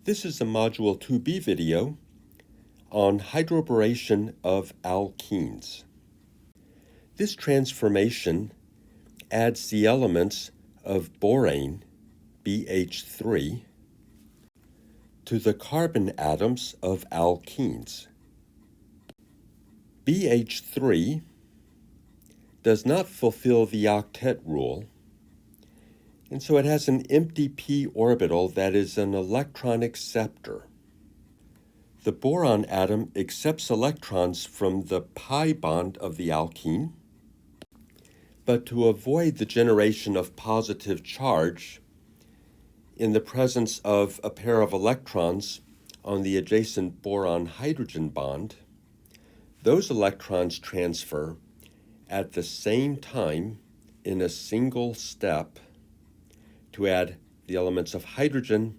This is a Module 2B video on hydroboration of alkenes. This transformation adds the elements of borane, BH3, to the carbon atoms of alkenes. BH3 does not fulfill the octet rule, and so it has an empty p orbital that is an electron acceptor. The boron atom accepts electrons from the pi bond of the alkene, but to avoid the generation of positive charge in the presence of a pair of electrons on the adjacent boron-hydrogen bond, those electrons transfer at the same time in a single step to add the elements of hydrogen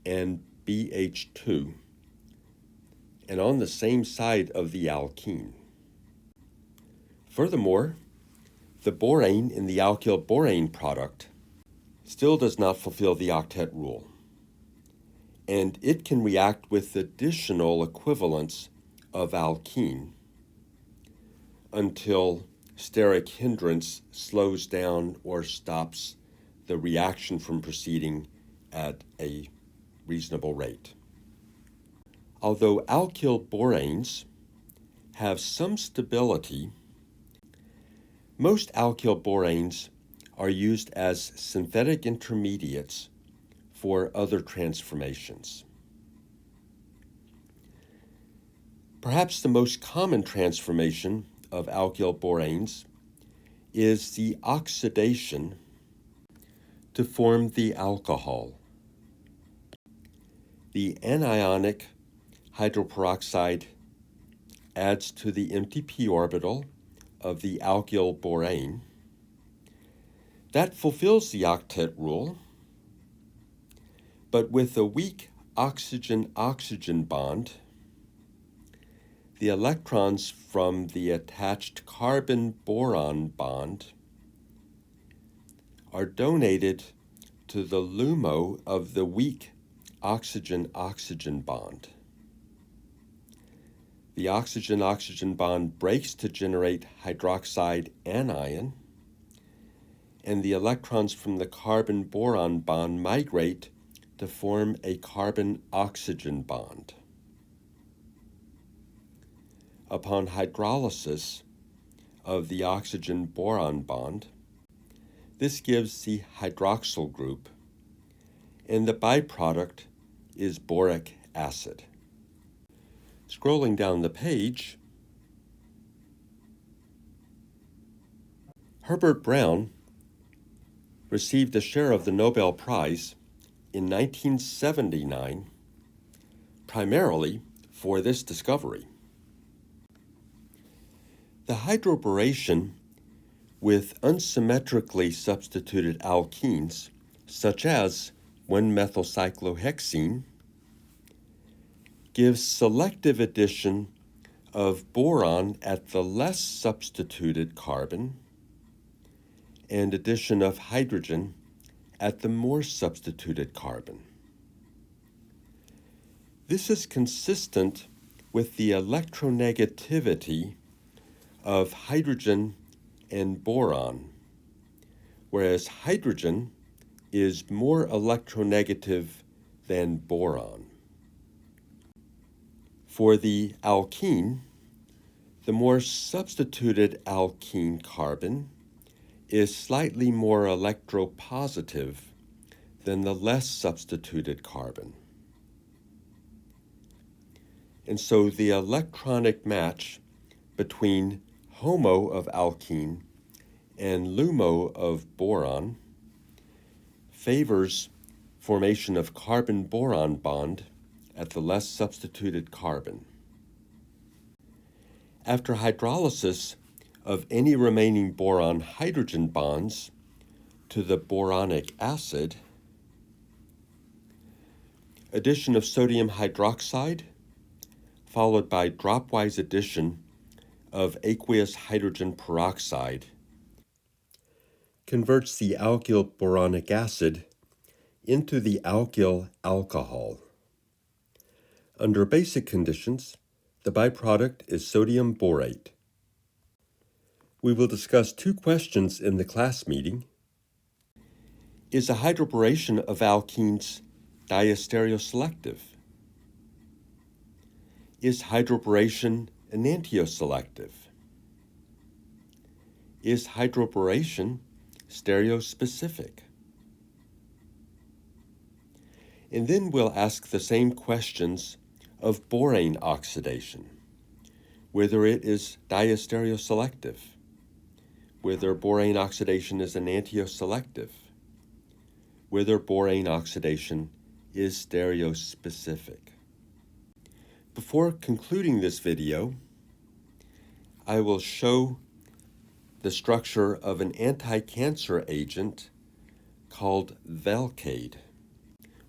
and BH2, and on the same side of the alkene. Furthermore, the borane in the alkyl-borane product still does not fulfill the octet rule, and it can react with additional equivalents of alkene until steric hindrance slows down or stops the reaction from proceeding at a reasonable rate. Although alkyl boranes have some stability, most alkyl boranes are used as synthetic intermediates for other transformations. Perhaps the most common transformation of alkyl boranes is the oxidation to form the alcohol. The anionic hydroperoxide adds to the empty p orbital of the alkyl borane. That fulfills the octet rule, but with a weak oxygen-oxygen bond, the electrons from the attached carbon-boron bond are donated to the LUMO of the weak oxygen-oxygen bond. The oxygen-oxygen bond breaks to generate hydroxide anion, and the electrons from the carbon-boron bond migrate to form a carbon-oxygen bond. Upon hydrolysis of the oxygen-boron bond, this gives the hydroxyl group, and the byproduct is boric acid. Scrolling down the page, Herbert Brown received a share of the Nobel Prize in 1979, primarily for this discovery. The hydroboration with unsymmetrically substituted alkenes, such as 1-methylcyclohexene, gives selective addition of boron at the less substituted carbon and addition of hydrogen at the more substituted carbon. This is consistent with the electronegativity of hydrogen and boron, whereas hydrogen is more electronegative than boron. For the alkene, the more substituted alkene carbon is slightly more electropositive than the less substituted carbon. And so the electronic match between HOMO of alkene and LUMO of boron favors formation of carbon-boron bond at the less substituted carbon. After hydrolysis of any remaining boron-hydrogen bonds to the boronic acid, addition of sodium hydroxide followed by dropwise addition of aqueous hydrogen peroxide converts the alkyl boronic acid into the alkyl alcohol. Under basic conditions, the byproduct is sodium borate. We will discuss two questions in the class meeting. Is a hydroboration of alkenes diastereoselective? Is hydroboration enantioselective? Is hydroboration stereospecific? And then we'll ask the same questions of borane oxidation, whether it is diastereoselective, whether borane oxidation is enantioselective, whether borane oxidation is stereospecific. Before concluding this video, I will show the structure of an anti-cancer agent called Velcade,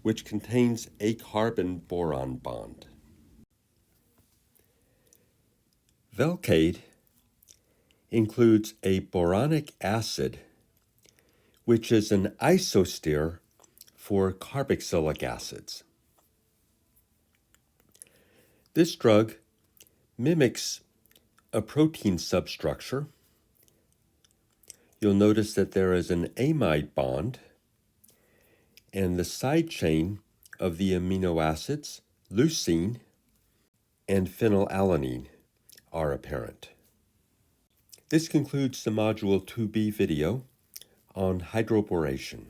which contains a carbon-boron bond. Velcade includes a boronic acid, which is an isoster for carboxylic acids. This drug mimics a protein substructure. You'll notice that there is an amide bond, and the side chain of the amino acids, leucine and phenylalanine, are apparent. This concludes the Module 2B video on hydroboration.